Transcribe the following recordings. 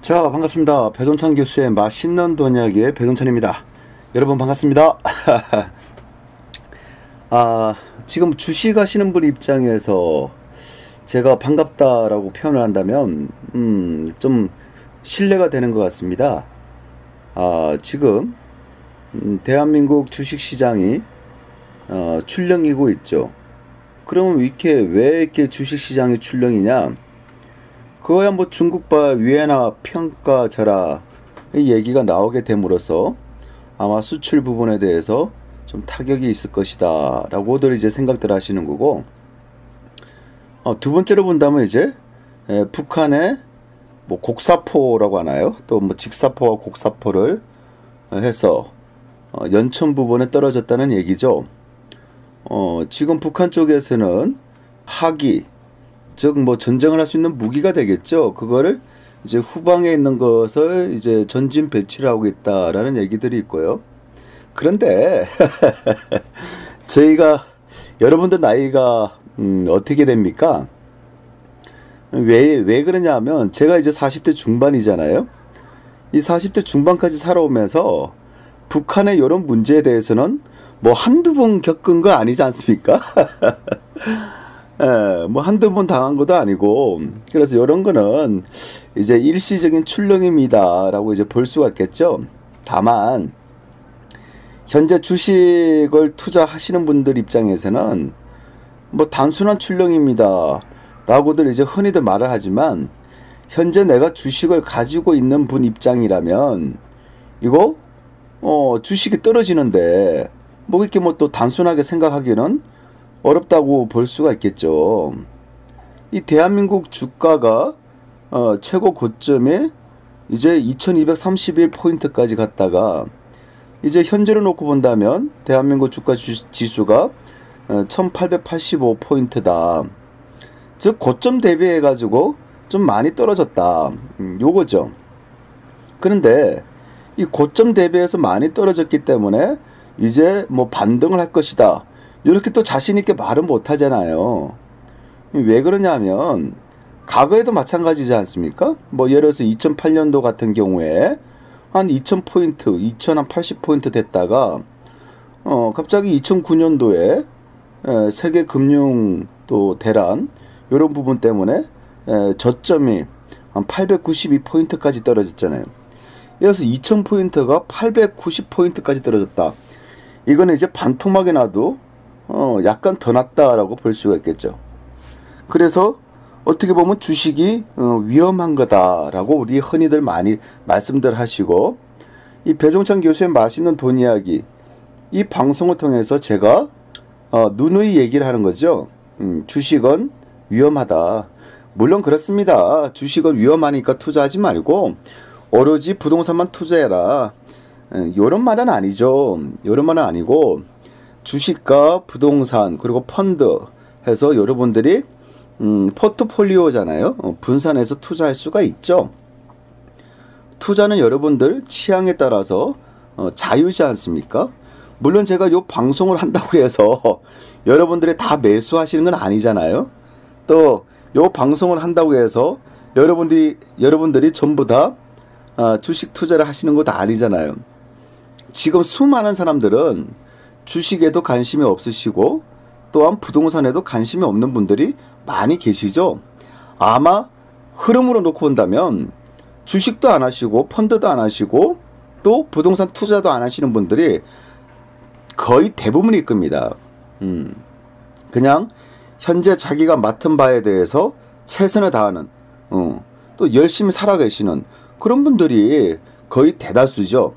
자, 반갑습니다. 배동찬 교수의 맛있는 돈 이야기의 배동찬입니다. 여러분 반갑습니다. 지금 주식 하시는 분 입장에서 제가 반갑다라고 표현을 한다면 좀 신뢰가 되는 것 같습니다. 지금 대한민국 주식시장이 출렁이고 있죠. 그러면 왜 이렇게 주식시장이 출렁이냐? 그거야 뭐 중국발 위엔화 평가절하 이 얘기가 나오게 됨으로써 아마 수출 부분에 대해서 좀 타격이 있을 것이다 라고들 이제 생각들 하시는 거고, 두 번째로 본다면 이제 북한의 뭐 곡사포라고 하나요? 또 뭐 직사포와 곡사포를 해서 연천 부분에 떨어졌다는 얘기죠. 지금 북한 쪽에서는 하기, 즉 뭐 전쟁을 할 수 있는 무기가 되겠죠. 그거를 이제 후방에 있는 것을 이제 전진 배치를 하고 있다라는 얘기들이 있고요. 그런데 저희가 여러분들 나이가 어떻게 됩니까? 왜 그러냐 하면 제가 이제 40대 중반이잖아요. 이 40대 중반까지 살아오면서 북한의 이런 문제에 대해서는 뭐 한두 번 겪은 거 아니지 않습니까? 뭐 한두 번 당한 것도 아니고, 그래서 이런 거는 이제 일시적인 출렁입니다라고 이제 볼 수가 있겠죠. 다만 현재 주식을 투자하시는 분들 입장에서는 뭐 단순한 출렁입니다라고들 이제 흔히들 말을 하지만, 현재 내가 주식을 가지고 있는 분 입장이라면 이거 주식이 떨어지는데 뭐 이렇게 뭐 또 단순하게 생각하기는 어렵다고 볼 수가 있겠죠. 이 대한민국 주가가 최고 고점에 이제 2231포인트까지 갔다가 이제 현재로 놓고 본다면 대한민국 주가 지수가 1885포인트다. 즉 고점 대비해 가지고 좀 많이 떨어졌다. 요거죠. 그런데 이 고점 대비해서 많이 떨어졌기 때문에 이제 뭐 반등을 할 것이다, 이렇게 또 자신있게 말은 못하잖아요. 왜 그러냐면 과거에도 마찬가지지 않습니까? 뭐 예를 들어서 2008년도 같은 경우에 한 2000포인트, 2080포인트 됐다가 갑자기 2009년도에 세계 금융 또 대란 이런 부분 때문에 저점이 한 892포인트까지 떨어졌잖아요. 예를 들어서 2000포인트가 890포인트까지 떨어졌다. 이거는 이제 반토막이 나도 약간 더 낫다라고 볼 수가 있겠죠. 그래서 어떻게 보면 주식이 위험한 거다라고 우리 흔히들 많이 말씀들 하시고, 이 배종찬 교수의 맛있는 돈 이야기, 이 방송을 통해서 제가 누누이 얘기를 하는 거죠. 주식은 위험하다. 물론 그렇습니다. 주식은 위험하니까 투자하지 말고 오로지 부동산만 투자해라, 요런 말은 아니죠. 요런 말은 아니고, 주식과 부동산 그리고 펀드 해서 여러분들이 포트폴리오잖아요. 분산해서 투자할 수가 있죠. 투자는 여러분들 취향에 따라서 자유지 않습니까? 물론 제가 요 방송을 한다고 해서 여러분들이 다 매수하시는 건 아니잖아요. 또 요 방송을 한다고 해서 여러분들이 전부 다 주식 투자를 하시는 것도 아니잖아요. 지금 수많은 사람들은 주식에도 관심이 없으시고 또한 부동산에도 관심이 없는 분들이 많이 계시죠. 아마 흐름으로 놓고 본다면 주식도 안 하시고 펀드도 안 하시고 또 부동산 투자도 안 하시는 분들이 거의 대부분일 겁니다. 그냥 현재 자기가 맡은 바에 대해서 최선을 다하는, 또 열심히 살아계시는 그런 분들이 거의 대다수죠.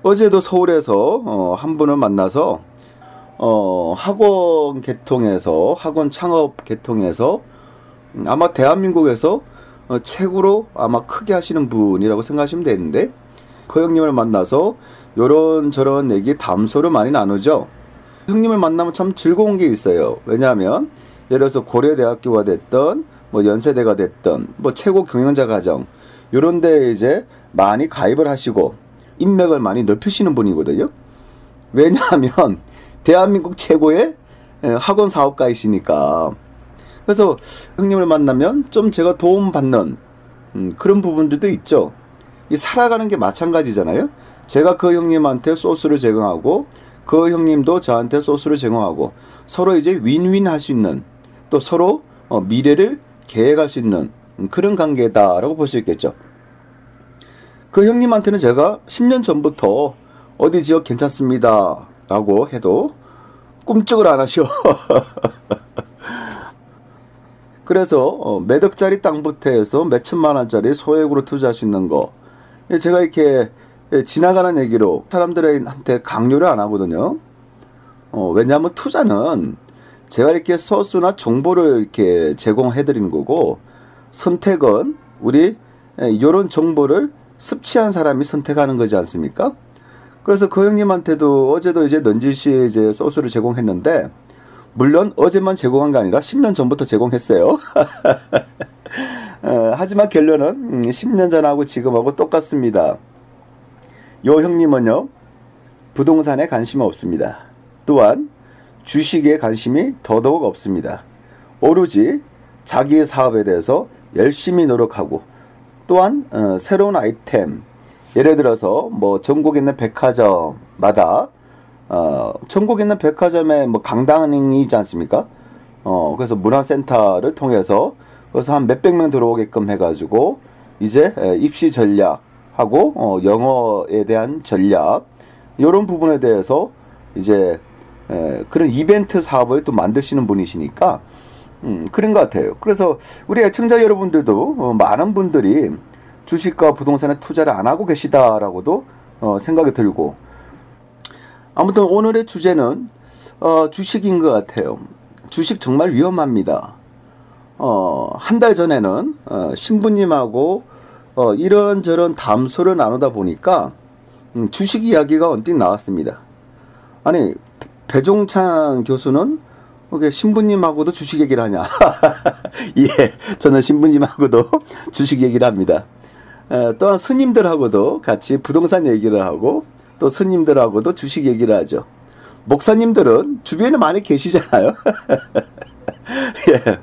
어제도 서울에서 한 분을 만나서 학원 창업 개통해서 아마 대한민국에서 최고로 아마 크게 하시는 분이라고 생각하시면 되는데, 그 형님을 만나서 요런저런 얘기 담소를 많이 나누죠. 형님을 만나면 참 즐거운 게 있어요. 왜냐하면 예를 들어서 고려대학교가 됐던 뭐 연세대가 됐던 뭐 최고 경영자 과정 요런 데 이제 많이 가입을 하시고 인맥을 많이 넓히시는 분이거든요. 왜냐하면 대한민국 최고의 학원 사업가이시니까. 그래서 형님을 만나면 좀 제가 도움받는 그런 부분들도 있죠. 이 살아가는 게 마찬가지잖아요. 제가 그 형님한테 소스를 제공하고 그 형님도 저한테 소스를 제공하고 서로 이제 윈윈 할 수 있는, 또 서로 미래를 계획할 수 있는 그런 관계다라고 볼 수 있겠죠. 그 형님한테는 제가 10년 전부터 어디 지역 괜찮습니다 라고 해도 꿈쩍을 안 하셔. 그래서 몇 억짜리 땅부터 해서 몇 천만 원짜리 소액으로 투자할 수 있는 거, 제가 이렇게 지나가는 얘기로 사람들한테 강요를 안 하거든요. 왜냐하면 투자는 제가 이렇게 소스나 정보를 이렇게 제공해 드리는 거고, 선택은 우리 이런 정보를 섭취한 사람이 선택하는 거지 않습니까? 그래서 그 형님한테도 어제도 이제 넌지시 이제 소스를 제공했는데, 물론 어제만 제공한 게 아니라 10년 전부터 제공했어요. 하지만 결론은 10년 전하고 지금하고 똑같습니다. 요 형님은요, 부동산에 관심이 없습니다. 또한 주식에 관심이 더더욱 없습니다. 오로지 자기의 사업에 대해서 열심히 노력하고, 또한 새로운 아이템, 예를 들어서 뭐 전국에 있는 백화점마다 전국에 있는 백화점에 뭐 강당이 있지 않습니까? 그래서 문화센터를 통해서 그래서 한 몇백 명 들어오게끔 해가지고 이제 입시 전략하고 영어에 대한 전략, 이런 부분에 대해서 이제 그런 이벤트 사업을 또 만드시는 분이시니까 그런 것 같아요. 그래서 우리 애청자 여러분들도 많은 분들이 주식과 부동산에 투자를 안 하고 계시다라고도 생각이 들고, 아무튼 오늘의 주제는 주식인 것 같아요. 주식 정말 위험합니다. 한 달 전에는 신부님하고 이런저런 담소를 나누다 보니까 주식 이야기가 언뜻 나왔습니다. 아니, 배종찬 교수는 신부님하고도 주식 얘기를 하냐? 예, 저는 신부님하고도 주식 얘기를 합니다. 또한 스님들하고도 같이 부동산 얘기를 하고, 또 스님들하고도 주식 얘기를 하죠. 목사님들은 주변에 많이 계시잖아요. 예,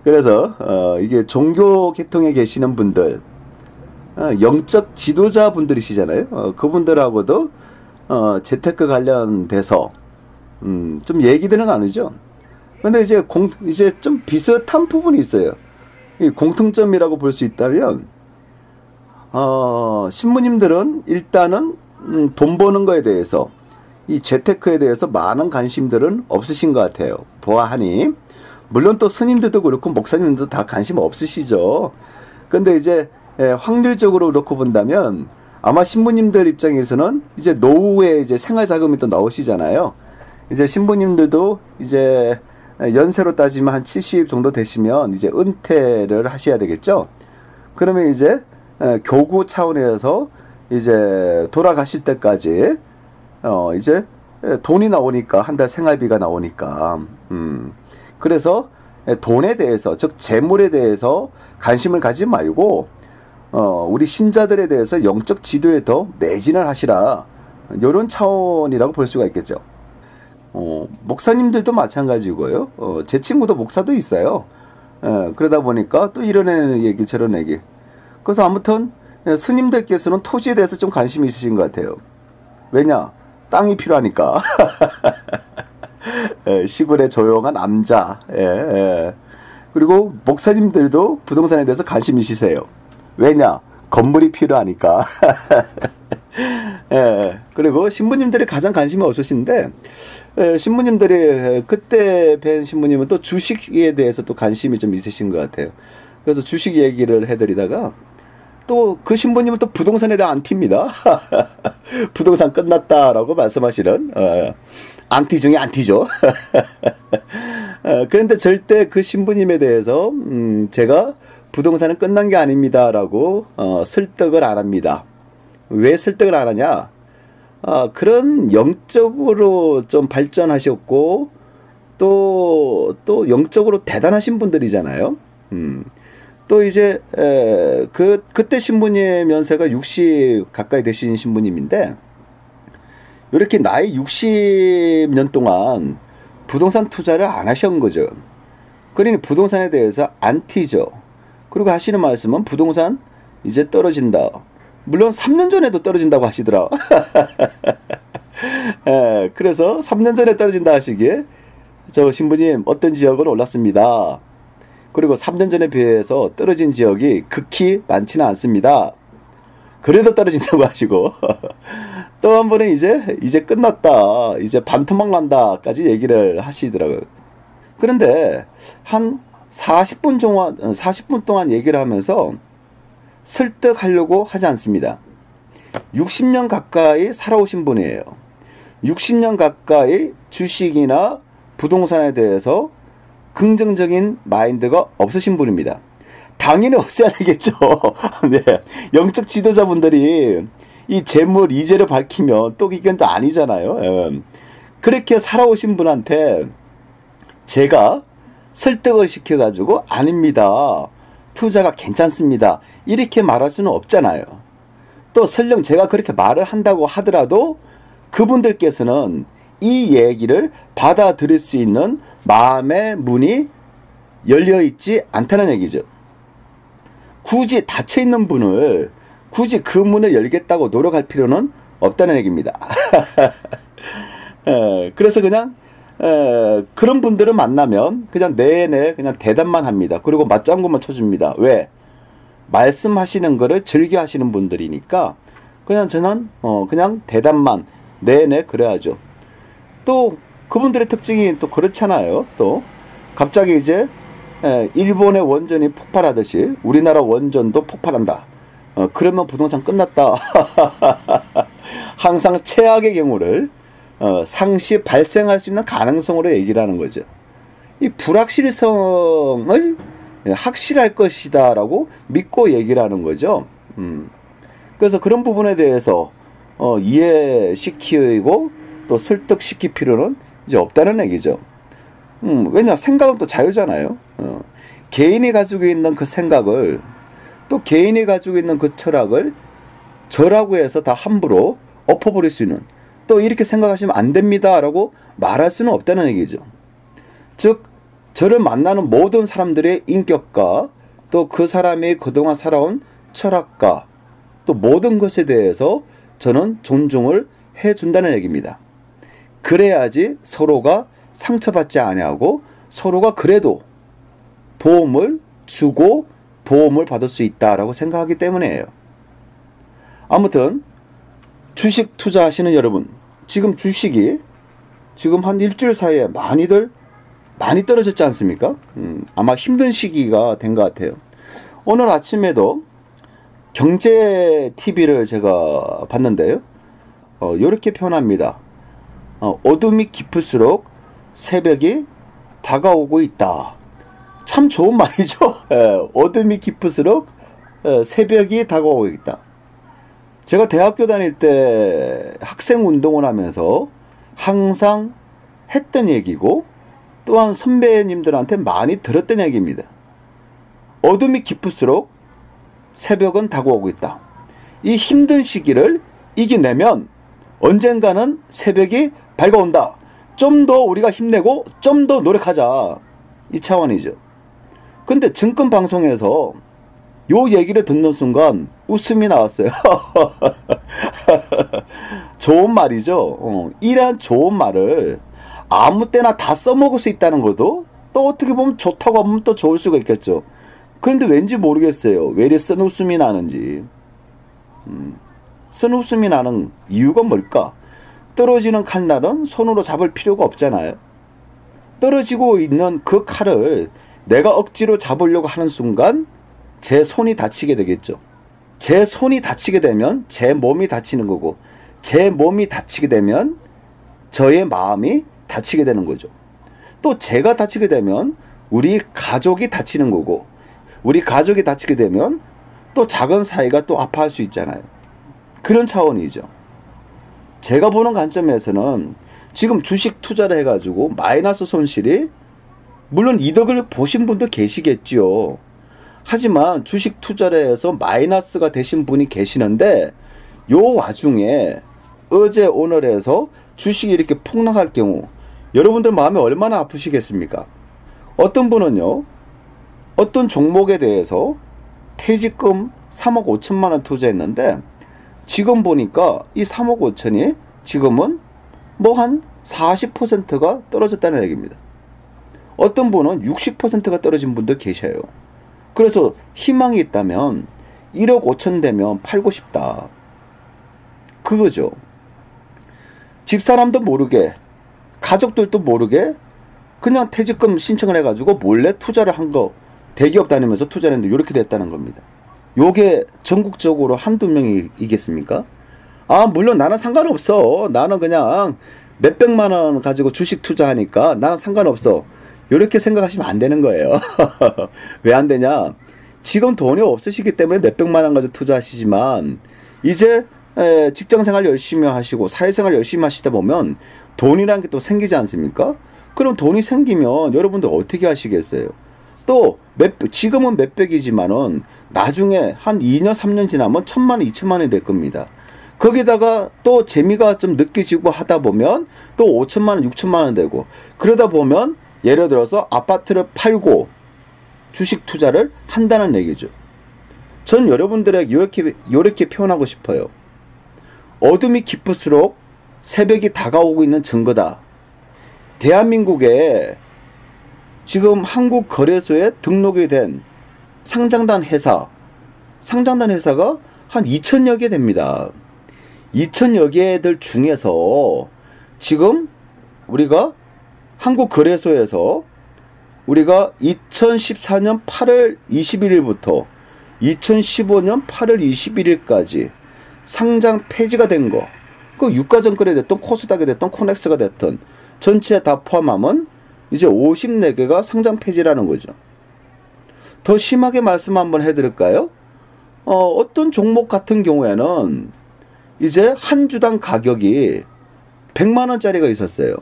그래서 이게 종교 계통에 계시는 분들, 영적 지도자 분들이시잖아요. 그분들하고도 재테크 관련돼서 좀 얘기들은 나누죠. 근데 이제 좀 비슷한 부분이 있어요. 이 공통점이라고 볼 수 있다면, 신부님들은 일단은 돈 버는 거에 대해서, 이 재테크에 대해서 많은 관심들은 없으신 것 같아요. 보아하니. 물론 또 스님들도 그렇고 목사님들도 다 관심 없으시죠. 근데 이제 확률적으로 놓고 본다면 아마 신부님들 입장에서는 이제 노후에 이제 생활 자금이 또 나오시잖아요. 이제 신부님들도 이제 연세로 따지면 한 70 정도 되시면 이제 은퇴를 하셔야 되겠죠. 그러면 이제 교구 차원에서 이제 돌아가실 때까지 이제 돈이 나오니까, 한 달 생활비가 나오니까, 그래서 돈에 대해서, 즉 재물에 대해서 관심을 가지지 말고 우리 신자들에 대해서 영적 지도에 더 매진을 하시라, 이런 차원이라고 볼 수가 있겠죠. 목사님들도 마찬가지고요. 제 친구도 목사도 있어요. 그러다 보니까 또 이런 얘기 저런 얘기. 그래서 아무튼 스님들께서는 토지에 대해서 좀 관심이 있으신 것 같아요. 왜냐? 땅이 필요하니까. 시골의 조용한 남자. 그리고 목사님들도 부동산에 대해서 관심이 있으세요. 왜냐? 건물이 필요하니까. 그리고 신부님들이 가장 관심이 없으신데, 신부님들이 그때 뵌 신부님은 또 주식에 대해서 또 관심이 좀 있으신 것 같아요. 그래서 주식 얘기를 해드리다가 또 그 신부님은 또 부동산에 대한 안티입니다. 부동산 끝났다라고 말씀하시는 안티 중에 안티죠. 그런데 절대 그 신부님에 대해서 제가 부동산은 끝난 게 아닙니다라고 설득을 안 합니다. 왜 설득을 안 하냐? 그런 영적으로 좀 발전하셨고 또 영적으로 대단하신 분들이잖아요. 또 이제 그때 신부님 연세가 60 가까이 되신 신부님인데, 이렇게 나이 60년 동안 부동산 투자를 안 하신 거죠. 그러니 부동산에 대해서 안티죠. 그리고 하시는 말씀은 부동산 이제 떨어진다. 물론 3년 전에도 떨어진다고 하시더라. 예, 그래서 3년 전에 떨어진다 하시기에 저 신부님 어떤 지역은 올랐습니다. 그리고 3년 전에 비해서 떨어진 지역이 극히 많지는 않습니다. 그래도 떨어진다고 하시고 또 한 번은 이제 끝났다. 이제 반토막 난다까지 얘기를 하시더라고요. 그런데 한 40분 동안 얘기를 하면서 설득하려고 하지 않습니다. 60년 가까이 살아오신 분이에요. 60년 가까이 주식이나 부동산에 대해서 긍정적인 마인드가 없으신 분입니다. 당연히 없어야 되겠죠. 네. 영적 지도자분들이 이 재물 이재를 밝히면 또 이건 또 아니잖아요. 그렇게 살아오신 분한테 제가 설득을 시켜가지고 아닙니다. 투자가 괜찮습니다. 이렇게 말할 수는 없잖아요. 또 설령 제가 그렇게 말을 한다고 하더라도 그분들께서는 이 얘기를 받아들일 수 있는 마음의 문이 열려있지 않다는 얘기죠. 굳이 닫혀있는 분을 굳이 그 문을 열겠다고 노력할 필요는 없다는 얘기입니다. 그래서 그냥 그런 분들을 만나면 그냥 내내 그냥 대답만 합니다. 그리고 맞장구만 쳐줍니다. 왜? 말씀하시는 거를 즐겨 하시는 분들이니까 그냥 저는 그냥 대답만 내내 그래야죠. 또 그분들의 특징이 또 그렇잖아요. 또 갑자기 이제 일본의 원전이 폭발하듯이 우리나라 원전도 폭발한다. 그러면 부동산 끝났다. 항상 최악의 경우를 상시 발생할 수 있는 가능성으로 얘기를 하는 거죠. 이 불확실성을 확실할 것이다 라고 믿고 얘기를 하는 거죠. 그래서 그런 부분에 대해서 이해시키고 또 설득시킬 필요는 이제 없다는 얘기죠. 왜냐, 생각은 또 자유잖아요. 개인이 가지고 있는 그 생각을 또 개인이 가지고 있는 그 철학을 저라고 해서 다 함부로 엎어버릴 수 있는, 또 이렇게 생각하시면 안 됩니다 라고 말할 수는 없다는 얘기죠. 즉 저를 만나는 모든 사람들의 인격과 또 그 사람이 그동안 살아온 철학과 또 모든 것에 대해서 저는 존중을 해준다는 얘기입니다. 그래야지 서로가 상처받지 아니하고 서로가 그래도 도움을 주고 도움을 받을 수 있다라고 생각하기 때문이에요. 아무튼 주식 투자하시는 여러분, 지금 주식이 지금 한 일주일 사이에 많이 떨어졌지 않습니까? 아마 힘든 시기가 된 것 같아요. 오늘 아침에도 경제 TV를 제가 봤는데요. 이렇게 표현합니다. 어둠이 깊을수록 새벽이 다가오고 있다. 참 좋은 말이죠. 어둠이 깊을수록 새벽이 다가오고 있다. 제가 대학교 다닐 때 학생 운동을 하면서 항상 했던 얘기고 또한 선배님들한테 많이 들었던 얘기입니다. 어둠이 깊을수록 새벽은 다가오고 있다. 이 힘든 시기를 이겨내면 언젠가는 새벽이 밝아온다. 좀 더 우리가 힘내고 좀 더 노력하자. 이 차원이죠. 근데 증권 방송에서 요 얘기를 듣는 순간 웃음이 나왔어요. 좋은 말이죠. 이런 좋은 말을 아무 때나 다 써먹을 수 있다는 것도 또 어떻게 보면 좋다고 하면 또 좋을 수가 있겠죠. 그런데 왠지 모르겠어요. 왜 이리 쓴 웃음이 나는지. 쓴 웃음이 나는 이유가 뭘까? 떨어지는 칼날은 손으로 잡을 필요가 없잖아요. 떨어지고 있는 그 칼을 내가 억지로 잡으려고 하는 순간 제 손이 다치게 되겠죠. 제 손이 다치게 되면 제 몸이 다치는 거고, 제 몸이 다치게 되면 저의 마음이 다치게 되는 거죠. 또 제가 다치게 되면 우리 가족이 다치는 거고, 우리 가족이 다치게 되면 또 작은 사이가 또 아파할 수 있잖아요. 그런 차원이죠. 제가 보는 관점에서는 지금 주식 투자를 해가지고 마이너스 손실이, 물론 이득을 보신 분도 계시겠지요. 하지만 주식 투자를 해서 마이너스가 되신 분이 계시는데, 요 와중에 어제 오늘에서 주식이 이렇게 폭락할 경우 여러분들 마음이 얼마나 아프시겠습니까? 어떤 분은요, 어떤 종목에 대해서 퇴직금 3억 5천만 원 투자했는데 지금 보니까 이 3억 5천이 지금은 뭐 한 40%가 떨어졌다는 얘기입니다. 어떤 분은 60%가 떨어진 분도 계셔요. 그래서 희망이 있다면 1억 5천 되면 팔고 싶다. 그거죠. 집사람도 모르게, 가족들도 모르게 그냥 퇴직금 신청을 해가지고 몰래 투자를 한 거, 대기업 다니면서 투자를 했는데 이렇게 됐다는 겁니다. 요게 전국적으로 한두 명이겠습니까? 물론 나는 상관없어. 나는 그냥 몇백만 원 가지고 주식 투자하니까 나는 상관없어. 이렇게 생각하시면 안 되는 거예요. 왜 안 되냐? 지금 돈이 없으시기 때문에 몇백만 원 가지고 투자하시지만 이제 직장생활 열심히 하시고 사회생활 열심히 하시다 보면 돈이라는 게 또 생기지 않습니까? 그럼 돈이 생기면 여러분들 어떻게 하시겠어요? 또 지금은 몇백이지만은 나중에 한 2년 3년 지나면 1,000만 원 2천만 원이 될 겁니다. 거기다가 또 재미가 좀 느껴지고 하다 보면 또 5천만 원 6천만 원 되고, 그러다 보면 예를 들어서 아파트를 팔고 주식 투자를 한다는 얘기죠. 전 여러분들에게 이렇게 표현하고 싶어요. 어둠이 깊을수록 새벽이 다가오고 있는 증거다. 대한민국에 지금 한국거래소에 등록이 된 상장단 회사가 한 2천여 개 됩니다. 2천여 개들 중에서 지금 우리가 한국거래소에서 우리가 2014년 8월 21일부터 2015년 8월 21일까지 상장 폐지가 된 거, 그 유가증권이 됐던 코스닥이 됐던 코넥스가 됐던 전체에 다 포함하면 이제 54개가 상장 폐지라는 거죠. 더 심하게 말씀 한번 해드릴까요? 어떤 종목 같은 경우에는 이제 한 주당 가격이 100만 원짜리가 있었어요.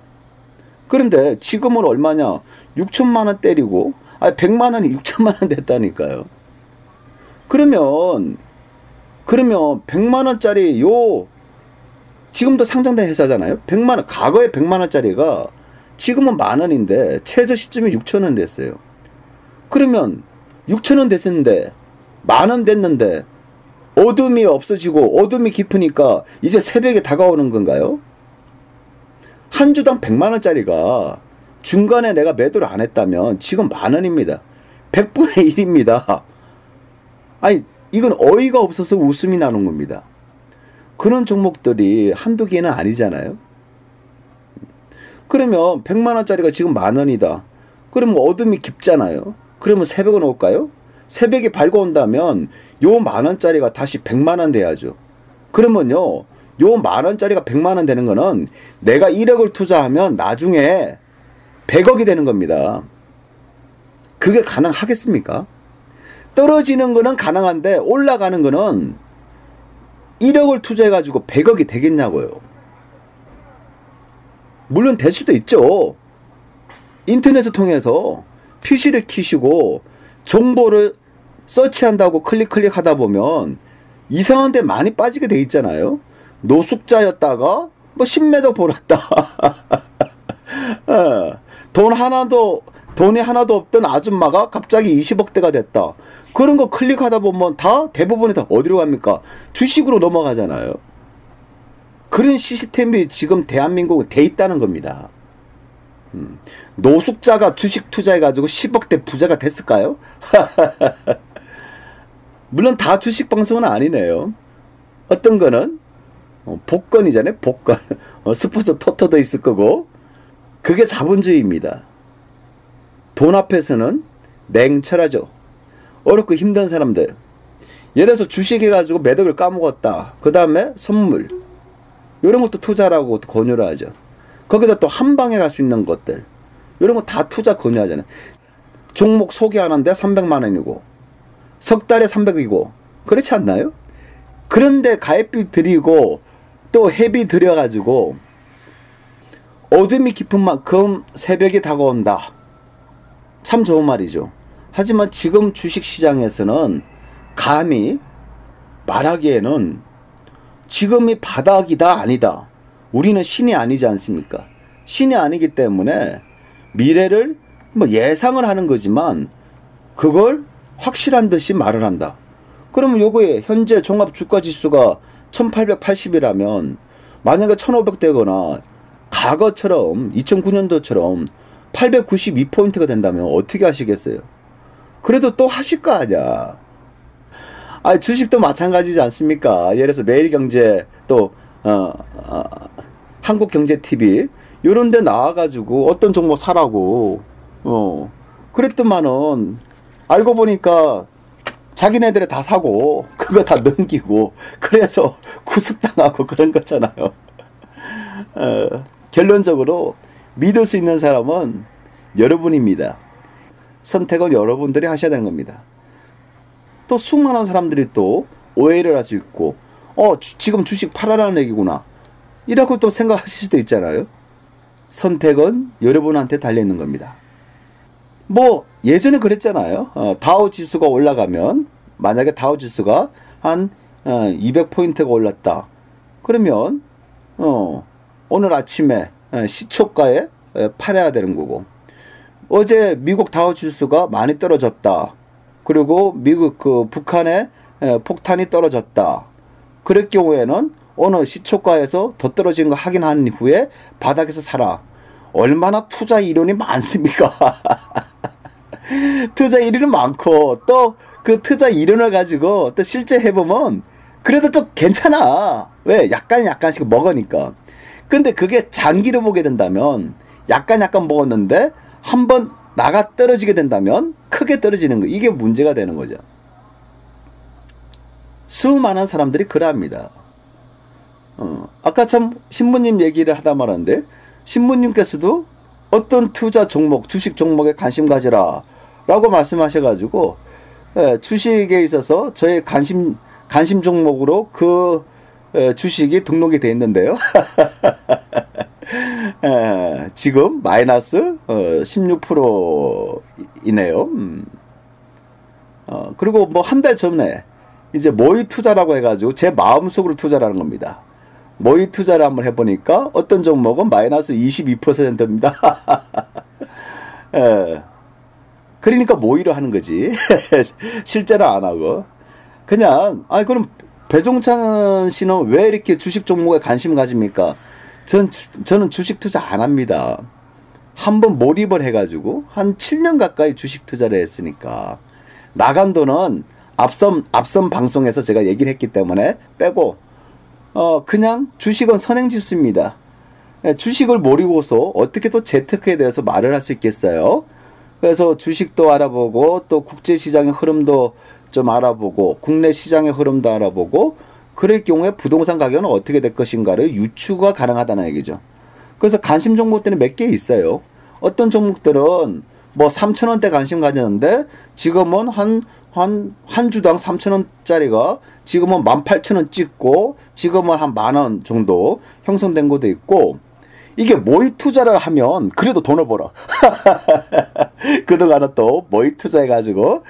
그런데 지금은 얼마냐? 6천만 원 때리고 100만 원이 6천만 원 됐다니까요. 그러면 100만 원짜리 지금도 상장된 회사잖아요. 100만 원, 과거에 100만 원짜리가 지금은 만 원인데 최저 시점이 6천 원 됐어요. 그러면 6천 원 됐는데 만 원 됐는데 어둠이 없어지고 어둠이 깊으니까 이제 새벽에 다가오는 건가요? 한 주당 100만 원짜리가 중간에 내가 매도를 안 했다면 지금 만 원입니다. 100분의 1입니다. 이건 어이가 없어서 웃음이 나는 겁니다. 그런 종목들이 한두 개는 아니잖아요. 그러면 100만 원짜리가 지금 만 원이다. 그러면 어둠이 깊잖아요. 그러면 새벽은 올까요? 새벽이 밝아온다면 요 만 원짜리가 다시 100만 원 돼야죠. 그러면요, 요 만 원짜리가 100만 원 되는 거는 내가 1억을 투자하면 나중에 100억이 되는 겁니다. 그게 가능하겠습니까? 떨어지는 거는 가능한데 올라가는 거는 1억을 투자해가지고 100억이 되겠냐고요. 물론 될 수도 있죠. 인터넷을 통해서 PC를 키시고 정보를 서치한다고 클릭하다 보면 이상한 데 많이 빠지게 돼 있잖아요. 노숙자였다가 뭐 10매도 벌었다. 돈이 하나도 없던 아줌마가 갑자기 20억대가 됐다. 그런 거 클릭하다 보면 대부분이 다 어디로 갑니까? 주식으로 넘어가잖아요. 그런 시스템이 지금 대한민국에 돼 있다는 겁니다. 노숙자가 주식 투자해가지고 10억대 부자가 됐을까요? 물론 다 주식 방송은 아니네요. 어떤 거는 복권이잖아요. 복권. 스포츠 토토도 있을 거고. 그게 자본주의입니다. 돈 앞에서는 냉철하죠. 어렵고 힘든 사람들. 예를 들어서 주식해가지고 매덕을 까먹었다. 그 다음에 선물. 이런 것도 투자라고 권유를 하죠. 거기다 또 한 방에 갈 수 있는 것들. 이런 거 다 투자 권유하잖아요. 종목 소개하는데 300만 원이고 석 달에 300이고 그렇지 않나요? 그런데 가입비 드리고 또 회비 들여가지고 어둠이 깊은 만큼 새벽이 다가온다. 참 좋은 말이죠. 하지만 지금 주식시장에서는 감히 말하기에는 지금이 바닥이다 아니다. 우리는 신이 아니지 않습니까? 신이 아니기 때문에 미래를 예상을 하는 거지만 그걸 확실한 듯이 말을 한다. 그러면 요거에 현재 종합주가지수가 1880이라면 만약에 1500 되거나 과거처럼 2009년도처럼 892포인트가 된다면 어떻게 하시겠어요? 그래도 또 하실 거 아니야. 아, 주식도 마찬가지지 않습니까? 예를 들어서 매일경제 또 한국경제TV 요런 데 나와가지고 어떤 종목 사라고 그랬더만은 알고 보니까 자기네들이 다 사고 그거 다 넘기고 그래서 구속당하고 그런 거잖아요. 결론적으로 믿을 수 있는 사람은 여러분입니다. 선택은 여러분들이 하셔야 되는 겁니다. 또 수많은 사람들이 또 오해를 할 수 있고 지금 주식 팔아라는 얘기구나 이라고 또 생각하실 수도 있잖아요. 선택은 여러분한테 달려있는 겁니다. 뭐 예전에 그랬잖아요. 다우 지수가 올라가면 만약에 다우 지수가 한 200포인트가 올랐다 그러면 오늘 아침에 시초가에 팔아야 되는 거고, 어제 미국 다우 지수가 많이 떨어졌다 그리고 미국 북한의 폭탄이 떨어졌다 그럴 경우에는 오늘 시초가에서 더 떨어진 거 확인한 후에 바닥에서 사라. 얼마나 투자 이론이 많습니까? 투자 이론이 많고 또 그 투자 이론을 가지고 또 실제 해보면 그래도 좀 괜찮아. 왜? 약간씩 먹으니까. 근데 그게 장기로 보게 된다면 약간 먹었는데 한번 나가 떨어지게 된다면 크게 떨어지는 거, 이게 문제가 되는 거죠. 수많은 사람들이 그러합니다. 아까 참 신부님 얘기를 하다 말았는데 신부님께서도 어떤 투자 종목, 주식 종목에 관심 가지라 라고 말씀하셔가지고 주식에 있어서 저의 관심 종목으로 그 주식이 등록이 되어 있는데요. 지금 마이너스 16%이네요. 그리고 뭐 한 달 전에 이제 모의 투자라고 해가지고 제 마음속으로 투자라는 겁니다. 모의 투자를 한번 해보니까 어떤 종목은 마이너스 22%입니다. 그러니까 모의로 하는 거지. 실제로 안 하고. 그냥, 그럼 배종찬 씨는 왜 이렇게 주식 종목에 관심 가집니까? 저는 주식 투자 안 합니다. 한번 몰입을 해가지고 한 7년 가까이 주식 투자를 했으니까 나간 돈은 앞선 방송에서 제가 얘기를 했기 때문에 빼고 그냥 주식은 선행지수입니다. 주식을 모르고서 어떻게 또 재테크에 대해서 말을 할 수 있겠어요? 그래서 주식도 알아보고 또 국제시장의 흐름도 좀 알아보고 국내 시장의 흐름도 알아보고 그럴 경우에 부동산 가격은 어떻게 될 것인가를 유추가 가능하다는 얘기죠. 그래서 관심 종목들은 몇 개 있어요. 어떤 종목들은 뭐 3,000원대 관심 가졌는데 지금은 한 주당 3,000원짜리가 지금은 18,000원 찍고 지금은 한 10,000원 정도 형성된 것도 있고, 이게 모의 투자를 하면 그래도 돈을 벌어. 그동안은 또 모의 투자해가지고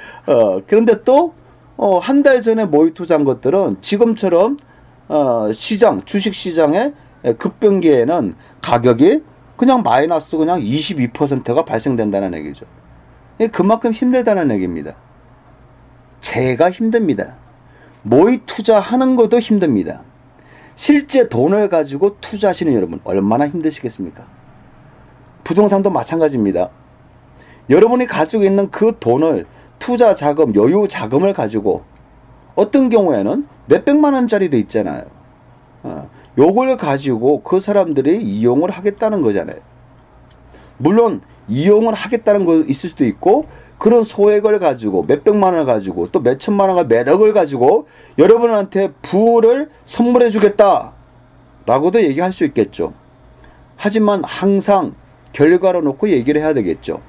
그런데 또 한 달 전에 모의 투자한 것들은 지금처럼 주식시장의 급변기에는 가격이 그냥 마이너스 그냥 22%가 발생된다는 얘기죠. 그만큼 힘들다는 얘기입니다. 제가 힘듭니다. 모의 투자하는 것도 힘듭니다. 실제 돈을 가지고 투자하시는 여러분 얼마나 힘드시겠습니까? 부동산도 마찬가지입니다. 여러분이 가지고 있는 그 돈을 투자 자금, 여유 자금을 가지고 어떤 경우에는 몇백만 원짜리도 있잖아요. 요걸 가지고 그 사람들이 이용을 하겠다는 거잖아요. 물론 이용을 하겠다는 거 있을 수도 있고 그런 소액을 가지고 몇백만 원을 가지고 또 몇천만 원과 몇억을 가지고 여러분한테 부를 선물해 주겠다 라고도 얘기할 수 있겠죠. 하지만 항상 결과로 놓고 얘기를 해야 되겠죠.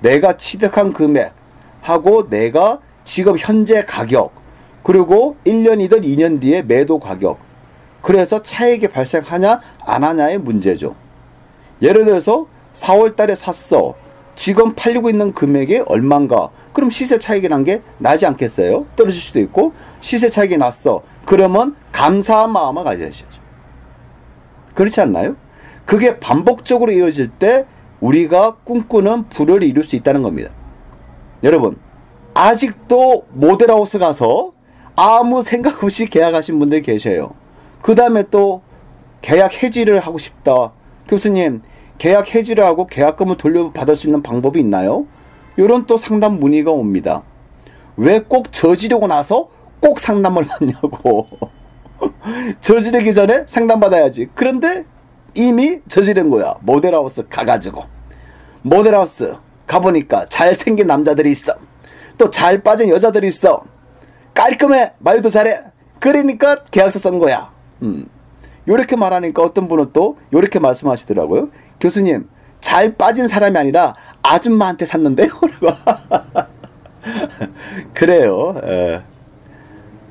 내가 취득한 금액하고 내가 지금 현재 가격 그리고 1년이든 2년 뒤에 매도 가격, 그래서 차익이 발생하냐 안 하냐의 문제죠. 예를 들어서 4월 달에 샀어. 지금 팔리고 있는 금액이 얼마인가? 그럼 시세 차익이 난 게 나지 않겠어요? 떨어질 수도 있고 시세 차익이 났어. 그러면 감사한 마음을 가져야죠. 그렇지 않나요? 그게 반복적으로 이어질 때 우리가 꿈꾸는 부를 이룰 수 있다는 겁니다. 여러분, 아직도 모델하우스 가서 아무 생각 없이 계약하신 분들 계셔요. 그 다음에 또 계약 해지를 하고 싶다. 교수님, 계약 해지를 하고 계약금을 돌려받을 수 있는 방법이 있나요? 이런 또 상담 문의가 옵니다. 왜 꼭 저지르고 나서 꼭 상담을 하냐고. 저지르기 전에 상담받아야지. 그런데 이미 저지른 거야. 모델하우스 가가지고. 모델하우스 가보니까 잘생긴 남자들이 있어. 또 잘 빠진 여자들이 있어. 깔끔해. 말도 잘해. 그러니까 계약서 쓴 거야. 요렇게 말하니까 어떤 분은 또 요렇게 말씀하시더라고요. 교수님, 잘 빠진 사람이 아니라 아줌마한테 샀는데요. 그래요.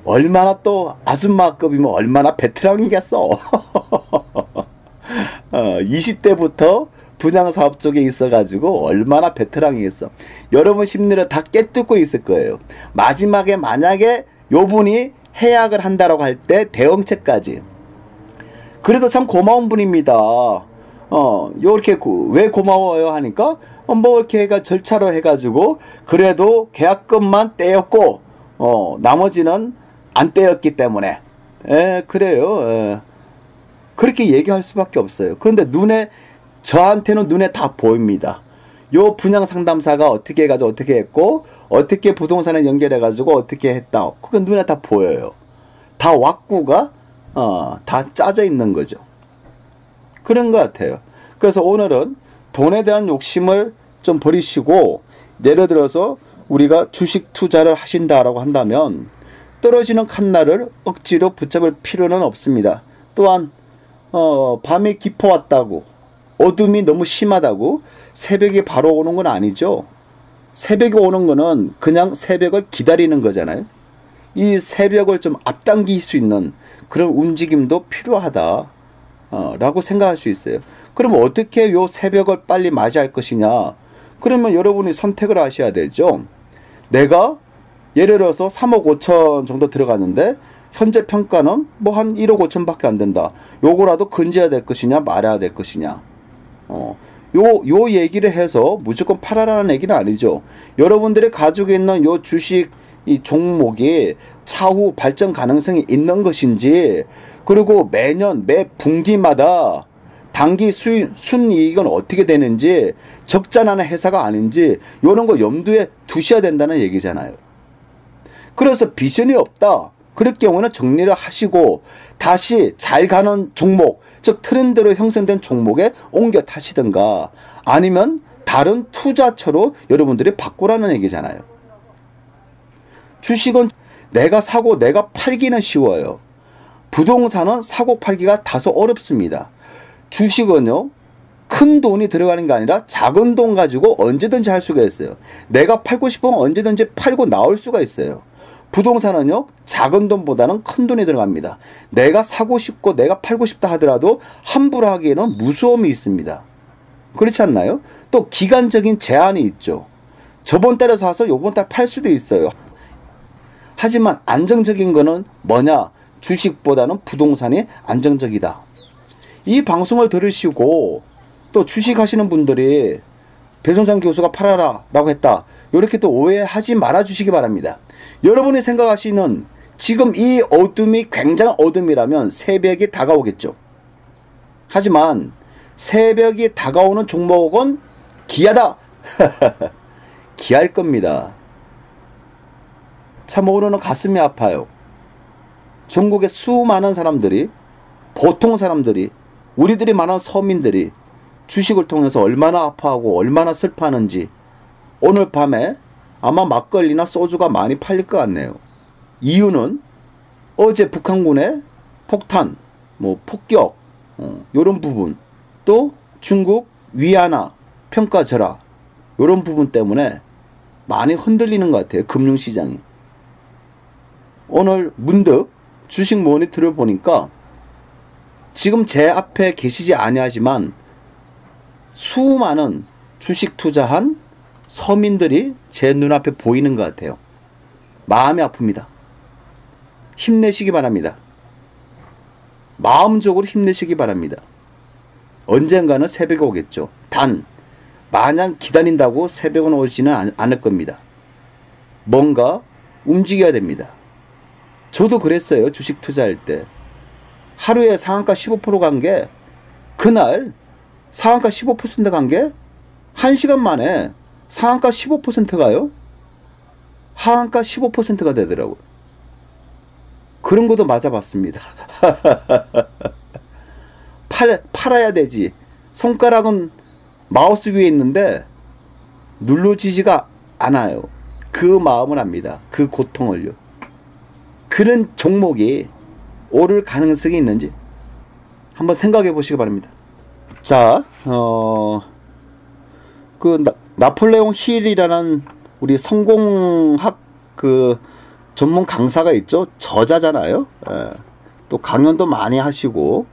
얼마나 또 아줌마급이면 얼마나 베테랑이겠어. 20대부터 분양사업 쪽에 있어가지고 얼마나 베테랑이겠어. 여러분 심리를 다 깨뚫고 있을 거예요. 마지막에 만약에 요 분이 해약을 한다라고 할 때 대응책까지. 그래도 참 고마운 분입니다. 요렇게 왜 고마워요 하니까 뭐 이렇게 해가 절차로 해가지고 그래도 계약금만 떼었고 나머지는 안 떼었기 때문에 그래요. 그렇게 얘기할 수밖에 없어요. 그런데 저한테는 눈에 다 보입니다. 요 분양 상담사가 어떻게 해가지고 어떻게 했고 어떻게 부동산에 연결해가지고 어떻게 했다. 그게 눈에 다 보여요. 다 왁구가 다 짜져 있는 거죠. 그런 것 같아요. 그래서 오늘은 돈에 대한 욕심을 좀 버리시고 예를 들어서 우리가 주식 투자를 하신다라고 한다면 떨어지는 칸날을 억지로 붙잡을 필요는 없습니다. 또한 밤이 깊어왔다고 어둠이 너무 심하다고 새벽이 바로 오는 건 아니죠. 새벽이 오는 거는 그냥 새벽을 기다리는 거잖아요. 이 새벽을 좀 앞당길 수 있는 그런 움직임도 필요하다 라고 생각할 수 있어요. 그럼 어떻게 요 새벽을 빨리 맞이할 것이냐. 그러면 여러분이 선택을 하셔야 되죠. 내가 예를 들어서 3억 5천 정도 들어갔는데 현재 평가는 뭐 한 1억 5천 밖에 안 된다. 요거라도 건져야 될 것이냐 말아야 될 것이냐. 요 얘기를 해서 무조건 팔아라는 얘기는 아니죠. 여러분들이 가지고 있는 요 주식 이 종목이 차후 발전 가능성이 있는 것인지, 그리고 매년 매 분기마다 단기 순이익은 어떻게 되는지, 적자 나는 회사가 아닌지 이런 거 염두에 두셔야 된다는 얘기잖아요. 그래서 비전이 없다. 그럴 경우는 정리를 하시고 다시 잘 가는 종목, 즉 트렌드로 형성된 종목에 옮겨 타시든가 아니면 다른 투자처로 여러분들이 바꾸라는 얘기잖아요. 주식은 내가 사고 내가 팔기는 쉬워요. 부동산은 사고 팔기가 다소 어렵습니다. 주식은요, 큰 돈이 들어가는 게 아니라 작은 돈 가지고 언제든지 할 수가 있어요. 내가 팔고 싶으면 언제든지 팔고 나올 수가 있어요. 부동산은요, 작은 돈보다는 큰 돈이 들어갑니다. 내가 사고 싶고 내가 팔고 싶다 하더라도 함부로 하기에는 무서움이 있습니다. 그렇지 않나요? 또 기간적인 제한이 있죠. 저번 달에 사서 요번 달 팔 수도 있어요. 하지만 안정적인 거는 뭐냐? 주식보다는 부동산이 안정적이다. 이 방송을 들으시고 또 주식하시는 분들이 배종찬 교수가 팔아라 라고 했다, 이렇게 또 오해하지 말아 주시기 바랍니다. 여러분이 생각하시는 지금 이 어둠이 굉장한 어둠이라면 새벽이 다가오겠죠. 하지만 새벽이 다가오는 종목은 기하다. 기할 겁니다. 참 오늘은 가슴이 아파요. 전국의 수많은 사람들이, 보통 사람들이, 우리들이 많은 서민들이 주식을 통해서 얼마나 아파하고 얼마나 슬퍼하는지 오늘 밤에 아마 막걸리나 소주가 많이 팔릴 것 같네요. 이유는 어제 북한군의 폭탄, 폭격, 요런 부분, 또 중국 위안화 평가 절하, 요런 부분 때문에 많이 흔들리는 것 같아요. 금융시장이. 오늘 문득 주식 모니터를 보니까 지금 제 앞에 계시지 아니하지만 수많은 주식 투자한 서민들이 제 눈앞에 보이는 것 같아요. 마음이 아픕니다. 힘내시기 바랍니다. 마음적으로 힘내시기 바랍니다. 언젠가는 새벽이 오겠죠. 단 마냥 기다린다고 새벽은 오지는 않을 겁니다. 뭔가 움직여야 됩니다. 저도 그랬어요. 주식 투자할 때. 하루에 상한가 15% 간 게, 그날 상한가 15% 간 게 1시간 만에 상한가 15%가요. 하한가 15%가 되더라고요. 그런 것도 맞아봤습니다. 팔아야 되지. 손가락은 마우스 위에 있는데 눌러지지가 않아요. 그 마음을 압니다. 그 고통을요. 그런 종목이 오를 가능성이 있는지 한번 생각해 보시기 바랍니다. 자, 나폴레옹 힐이라는 우리 성공학 그 전문 강사가 있죠. 저자잖아요. 또 강연도 많이 하시고,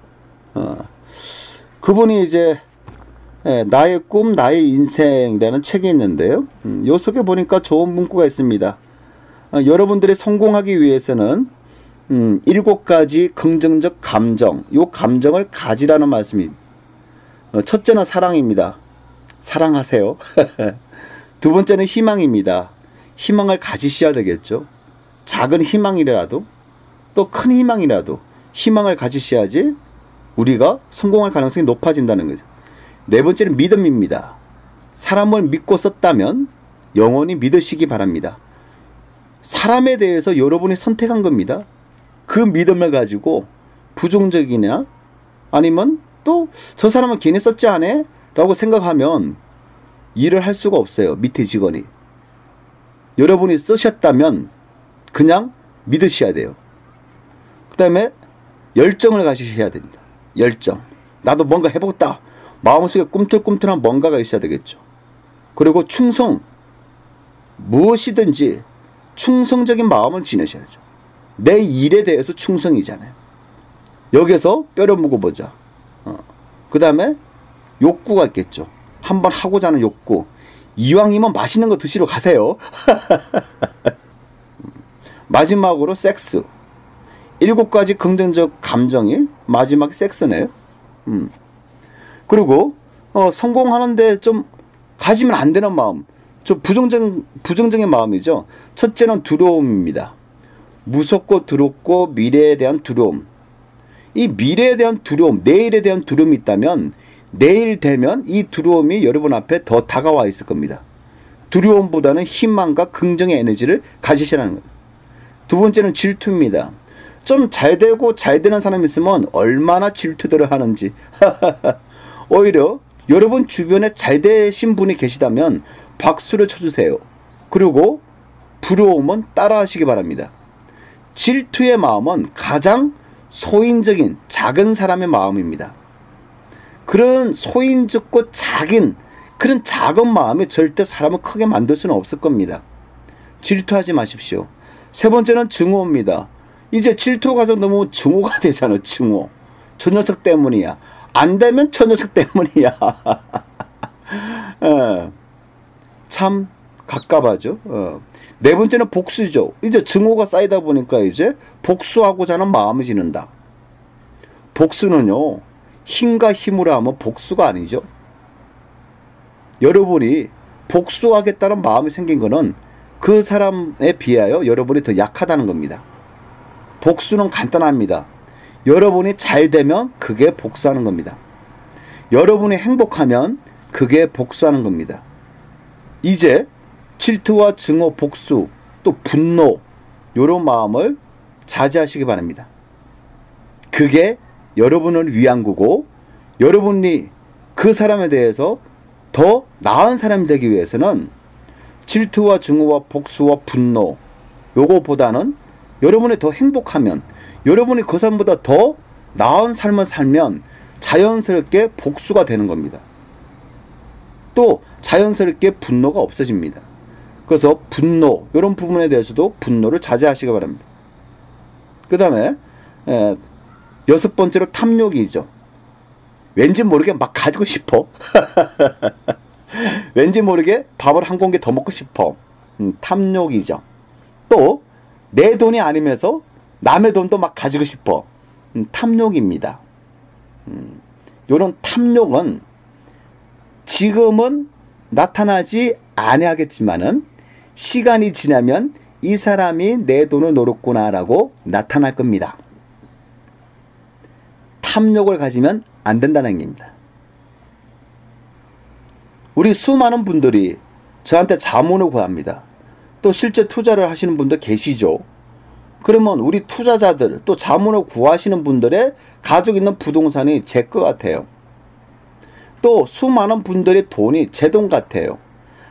그분이 이제 나의 꿈, 나의 인생이라는 책이 있는데요. 요 속에 보니까 좋은 문구가 있습니다. 여러분들이 성공하기 위해서는 7가지 긍정적 감정, 요 감정을 가지라는 말씀입니다. 첫째는 사랑입니다. 사랑하세요. 두 번째는 희망입니다. 희망을 가지셔야 되겠죠. 작은 희망이라도 또 큰 희망이라도 희망을 가지셔야지 우리가 성공할 가능성이 높아진다는 거죠. 네 번째는 믿음입니다. 사람을 믿고 썼다면 영원히 믿으시기 바랍니다. 사람에 대해서 여러분이 선택한 겁니다. 그 믿음을 가지고 부정적이냐 아니면 또 저 사람은 괜히 썼지 않아? 라고 생각하면 일을 할 수가 없어요. 밑에 직원이. 여러분이 쓰셨다면 그냥 믿으셔야 돼요. 그 다음에 열정을 가지셔야 됩니다. 열정. 나도 뭔가 해보겠다. 마음속에 꿈틀꿈틀한 뭔가가 있어야 되겠죠. 그리고 충성. 무엇이든지 충성적인 마음을 지내셔야죠. 내 일에 대해서 충성이잖아요. 여기서 뼈를 묵어보자. 그 다음에 욕구가 있겠죠. 한번 하고자 하는 욕구. 이왕이면 맛있는 거 드시러 가세요. 마지막으로 섹스. 7가지 긍정적 감정이 마지막 섹스네요. 그리고 성공하는데 좀 가지면 안 되는 마음. 좀 부정적인 마음이죠. 첫째는 두려움입니다. 무섭고 두렵고 미래에 대한 두려움. 이 미래에 대한 두려움, 내일에 대한 두려움이 있다면 내일 되면 이 두려움이 여러분 앞에 더 다가와 있을 겁니다. 두려움보다는 희망과 긍정의 에너지를 가지시라는 거예요. 두 번째는 질투입니다. 좀 잘되고 잘되는 사람이 있으면 얼마나 질투들을 하는지. 오히려 여러분 주변에 잘되신 분이 계시다면 박수를 쳐주세요. 그리고 부러움은 따라하시기 바랍니다. 질투의 마음은 가장 소인적인 작은 사람의 마음입니다. 그런 소인적고 작은 그런 작은 마음이 절대 사람을 크게 만들 수는 없을 겁니다. 질투하지 마십시오. 세 번째는 증오입니다. 이제 질투 가정 너무 증오가 되잖아. 증오. 저 녀석 때문이야. 안 되면 저 녀석 때문이야. 참 갑갑하죠. 네 번째는 복수죠. 이제 증오가 쌓이다 보니까 이제 복수하고자 하는 마음이 지는다. 복수는요, 힘과 힘으로 하면 복수가 아니죠. 여러분이 복수하겠다는 마음이 생긴 거는 그 사람에 비하여 여러분이 더 약하다는 겁니다. 복수는 간단합니다. 여러분이 잘 되면 그게 복수하는 겁니다. 여러분이 행복하면 그게 복수하는 겁니다. 이제 질투와 증오, 복수, 또 분노 이런 마음을 자제하시기 바랍니다. 그게 여러분을 위한 거고 여러분이 그 사람에 대해서 더 나은 사람이 되기 위해서는 질투와 증오와 복수와 분노 요거보다는 여러분이 더 행복하면 여러분이 그 사람보다 더 나은 삶을 살면 자연스럽게 복수가 되는 겁니다. 또 자연스럽게 분노가 없어집니다. 그래서 분노 이런 부분에 대해서도 분노를 자제하시기 바랍니다. 그 다음에 6번째로 탐욕이죠. 왠지 모르게 막 가지고 싶어. 왠지 모르게 밥을 한 공기 더 먹고 싶어. 탐욕이죠. 또 내 돈이 아니면서 남의 돈도 막 가지고 싶어. 탐욕입니다. 이런 탐욕은 지금은 나타나지 아니하겠지만은 시간이 지나면 이 사람이 내 돈을 노렸구나 라고 나타날 겁니다. 탐욕을 가지면 안 된다는 얘기입니다. 우리 수많은 분들이 저한테 자문을 구합니다. 또 실제 투자를 하시는 분들 계시죠. 그러면 우리 투자자들 또 자문을 구하시는 분들의 가지고 있는 부동산이 제 것 같아요. 또 수많은 분들의 돈이 제 돈 같아요.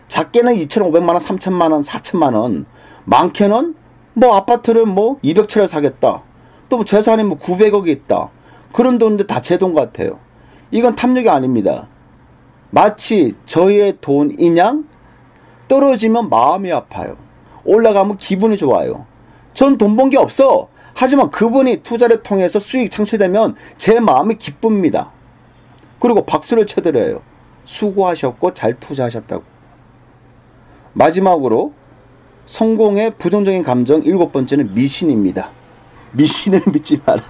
작게는 2,500만 원, 3,000만 원, 4,000만 원, 많게는 뭐 아파트를 뭐 200채를 사겠다. 또 뭐 재산이 뭐 900억이 있다. 그런 돈인데 다 제 돈 같아요. 이건 탐욕이 아닙니다. 마치 저의 돈이냥 떨어지면 마음이 아파요. 올라가면 기분이 좋아요. 전 돈 번 게 없어. 하지만 그분이 투자를 통해서 수익 창출되면 제 마음이 기쁩니다. 그리고 박수를 쳐드려요. 수고하셨고 잘 투자하셨다고. 마지막으로 성공의 부정적인 감정 7번째는 미신입니다. 미신을 믿지 마라.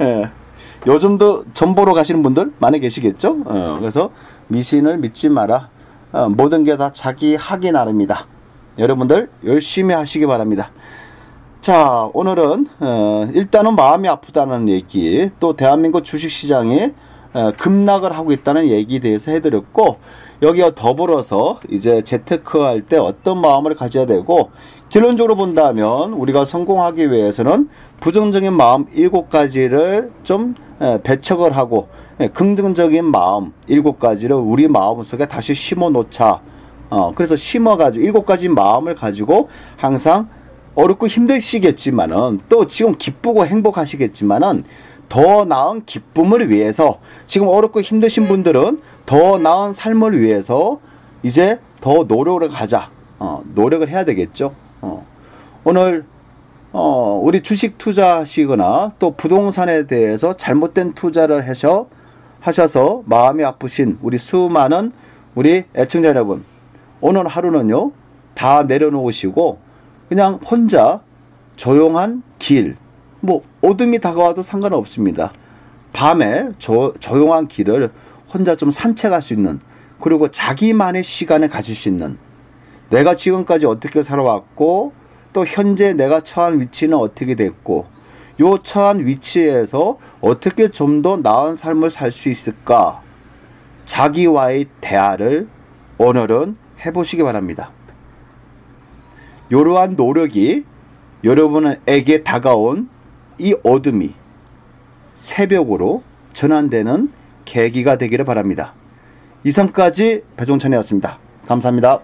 예. 요즘도 점 보러 가시는 분들 많이 계시겠죠? 그래서 미신을 믿지 마라. 모든 게 다 자기 하기 나름이다. 여러분들 열심히 하시기 바랍니다. 자, 오늘은 일단은 마음이 아프다는 얘기, 또 대한민국 주식시장이 급락을 하고 있다는 얘기에 대해서 해드렸고, 여기와 더불어서 이제 재테크할 때 어떤 마음을 가져야 되고, 결론적으로 본다면 우리가 성공하기 위해서는 부정적인 마음 7가지를 좀 배척을 하고 긍정적인 마음 7가지를 우리 마음속에 다시 심어 놓자. 그래서 심어가지고 7가지 마음을 가지고 항상 어렵고 힘드시겠지만은, 또 지금 기쁘고 행복하시겠지만은 더 나은 기쁨을 위해서, 지금 어렵고 힘드신 분들은 더 나은 삶을 위해서 이제 더 노력을 하자. 노력을 해야 되겠죠. 오늘 우리 주식 투자하시거나 또 부동산에 대해서 잘못된 투자를 하셔서 마음이 아프신 우리 수많은 우리 애청자 여러분, 오늘 하루는요 다 내려놓으시고 그냥 혼자 조용한 길, 뭐 어둠이 다가와도 상관없습니다. 밤에 조용한 길을 혼자 좀 산책할 수 있는, 그리고 자기만의 시간을 가질 수 있는, 내가 지금까지 어떻게 살아왔고 또 현재 내가 처한 위치는 어떻게 됐고, 요 처한 위치에서 어떻게 좀 더 나은 삶을 살 수 있을까, 자기와의 대화를 오늘은 해보시기 바랍니다. 이러한 노력이 여러분에게 다가온 이 어둠이 새벽으로 전환되는 계기가 되기를 바랍니다. 이상까지 배종찬이었습니다. 감사합니다.